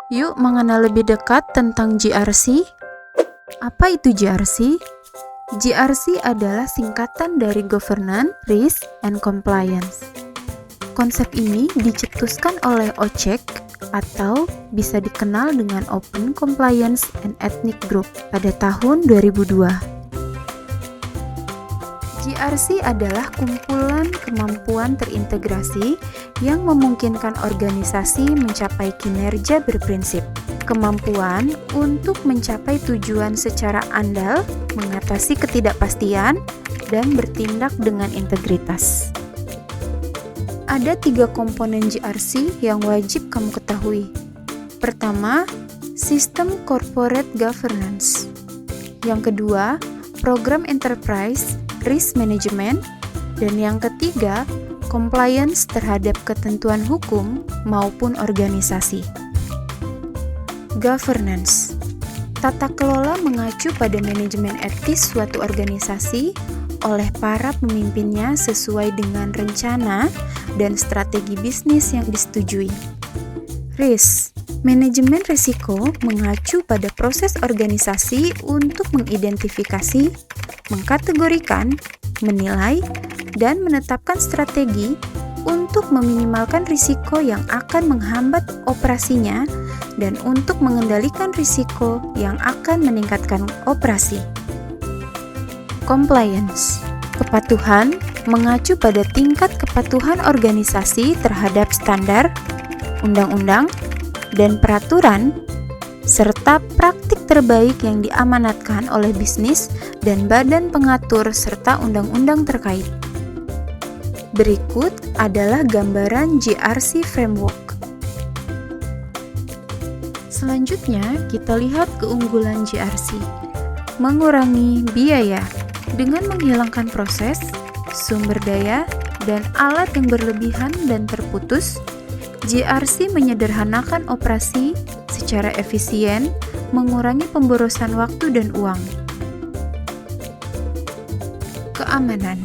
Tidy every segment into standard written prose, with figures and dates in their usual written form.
Yuk mengenal lebih dekat tentang GRC. Apa itu GRC? GRC adalah singkatan dari Governance, Risk, and Compliance. Konsep ini dicetuskan oleh OCEC atau bisa dikenal dengan Open Compliance and Ethnic Group pada tahun 2002. GRC adalah kumpulan kemampuan terintegrasi yang memungkinkan organisasi mencapai kinerja berprinsip, kemampuan untuk mencapai tujuan secara andal, mengatasi ketidakpastian, dan bertindak dengan integritas. Ada 3 komponen GRC yang wajib kamu ketahui. Pertama, sistem corporate governance. Yang kedua, program enterprise risk management, dan yang ketiga, compliance terhadap ketentuan hukum maupun organisasi. Governance. Tata kelola mengacu pada manajemen etis suatu organisasi oleh para pemimpinnya sesuai dengan rencana dan strategi bisnis yang disetujui. Risk. Manajemen risiko mengacu pada proses organisasi untuk mengidentifikasi, mengkategorikan, menilai, dan menetapkan strategi untuk meminimalkan risiko yang akan menghambat operasinya dan untuk mengendalikan risiko yang akan meningkatkan operasi. Compliance. Kepatuhan mengacu pada tingkat kepatuhan organisasi terhadap standar, undang-undang, dan peraturan, serta praktik terbaik yang diamanatkan oleh bisnis dan badan pengatur serta undang-undang terkait. Berikut adalah gambaran GRC Framework. Selanjutnya, kita lihat keunggulan GRC. Mengurangi biaya dengan menghilangkan proses, sumber daya, dan alat yang berlebihan dan terputus. GRC menyederhanakan operasi secara efisien, mengurangi pemborosan waktu dan uang. Keamanan.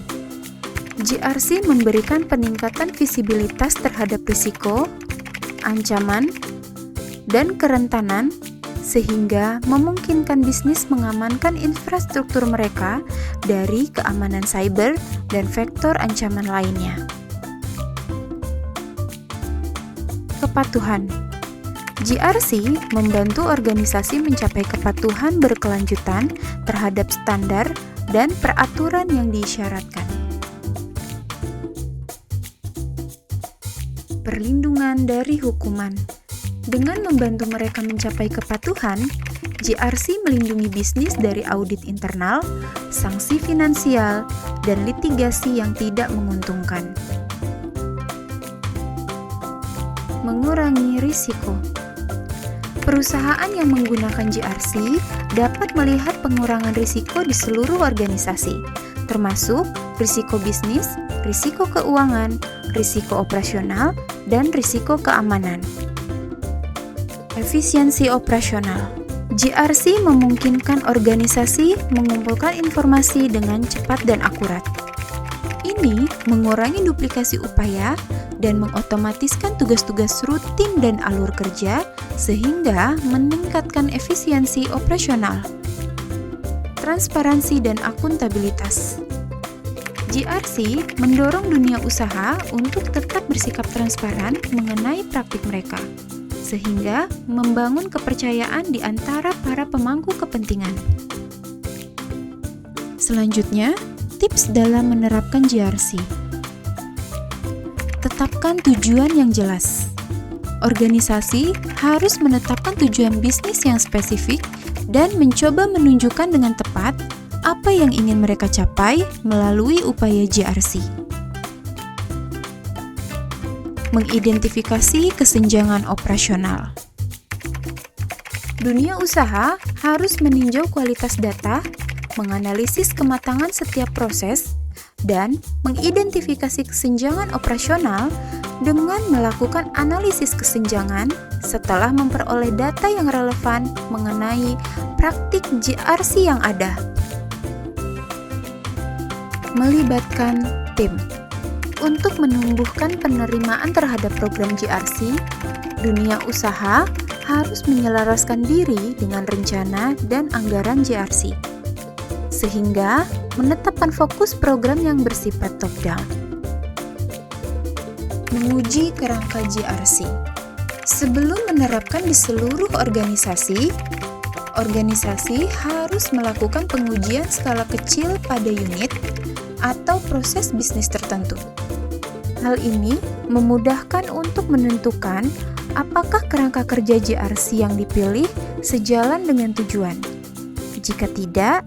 GRC memberikan peningkatan visibilitas terhadap risiko, ancaman, dan kerentanan sehingga memungkinkan bisnis mengamankan infrastruktur mereka dari keamanan cyber dan faktor ancaman lainnya. Kepatuhan. GRC membantu organisasi mencapai kepatuhan berkelanjutan terhadap standar dan peraturan yang diisyaratkan. Perlindungan dari hukuman. Dengan membantu mereka mencapai kepatuhan, GRC melindungi bisnis dari audit internal, sanksi finansial, dan litigasi yang tidak menguntungkan. Mengurangi risiko. Perusahaan yang menggunakan GRC dapat melihat pengurangan risiko di seluruh organisasi, termasuk risiko bisnis, risiko keuangan, risiko operasional, dan risiko keamanan. Efisiensi operasional. GRC memungkinkan organisasi mengumpulkan informasi dengan cepat dan akurat. Ini mengurangi duplikasi upaya dan mengotomatiskan tugas-tugas rutin dan alur kerja sehingga meningkatkan efisiensi operasional. Transparansi dan akuntabilitas. GRC mendorong dunia usaha untuk tetap bersikap transparan mengenai praktik mereka, sehingga membangun kepercayaan di antara para pemangku kepentingan. Selanjutnya, tips dalam menerapkan GRC. Tetapkan tujuan yang jelas. Organisasi harus menetapkan tujuan bisnis yang spesifik dan mencoba menunjukkan dengan tepat apa yang ingin mereka capai melalui upaya GRC. Mengidentifikasi kesenjangan operasional. Dunia usaha harus meninjau kualitas data, menganalisis kematangan setiap proses, dan mengidentifikasi kesenjangan operasional dengan melakukan analisis kesenjangan setelah memperoleh data yang relevan mengenai praktik GRC yang ada. Melibatkan tim. Untuk menumbuhkan penerimaan terhadap program GRC, dunia usaha harus menyelaraskan diri dengan rencana dan anggaran JRC, sehingga menetapkan fokus program yang bersifat top-down. Menguji kerangka JRC. Sebelum menerapkan di seluruh organisasi harus melakukan pengujian skala kecil pada unit atau proses bisnis tertentu. Hal ini memudahkan untuk menentukan apakah kerangka kerja JRC yang dipilih sejalan dengan tujuan. Jika tidak,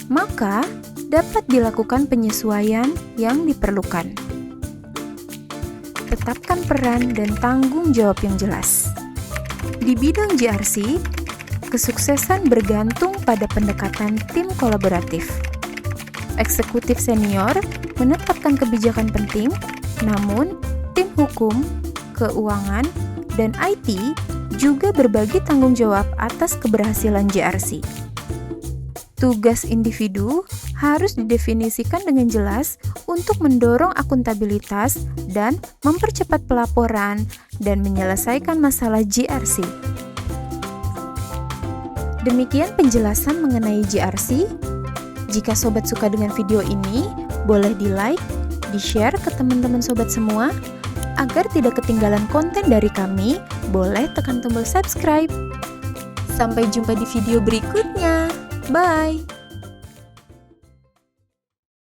maka dapat dilakukan penyesuaian yang diperlukan. Tetapkan peran dan tanggung jawab yang jelas. Di bidang JRC, kesuksesan bergantung pada pendekatan tim kolaboratif. Eksekutif senior menetapkan kebijakan penting, namun tim hukum, keuangan, dan IT juga berbagi tanggung jawab atas keberhasilan JRC. Tugas individu harus didefinisikan dengan jelas untuk mendorong akuntabilitas dan mempercepat pelaporan dan menyelesaikan masalah JRC. Demikian penjelasan mengenai JRC. Jika sobat suka dengan video ini, boleh di-like, di-share ke teman-teman sobat semua. Agar tidak ketinggalan konten dari kami, boleh tekan tombol subscribe. Sampai jumpa di video berikutnya. Bye!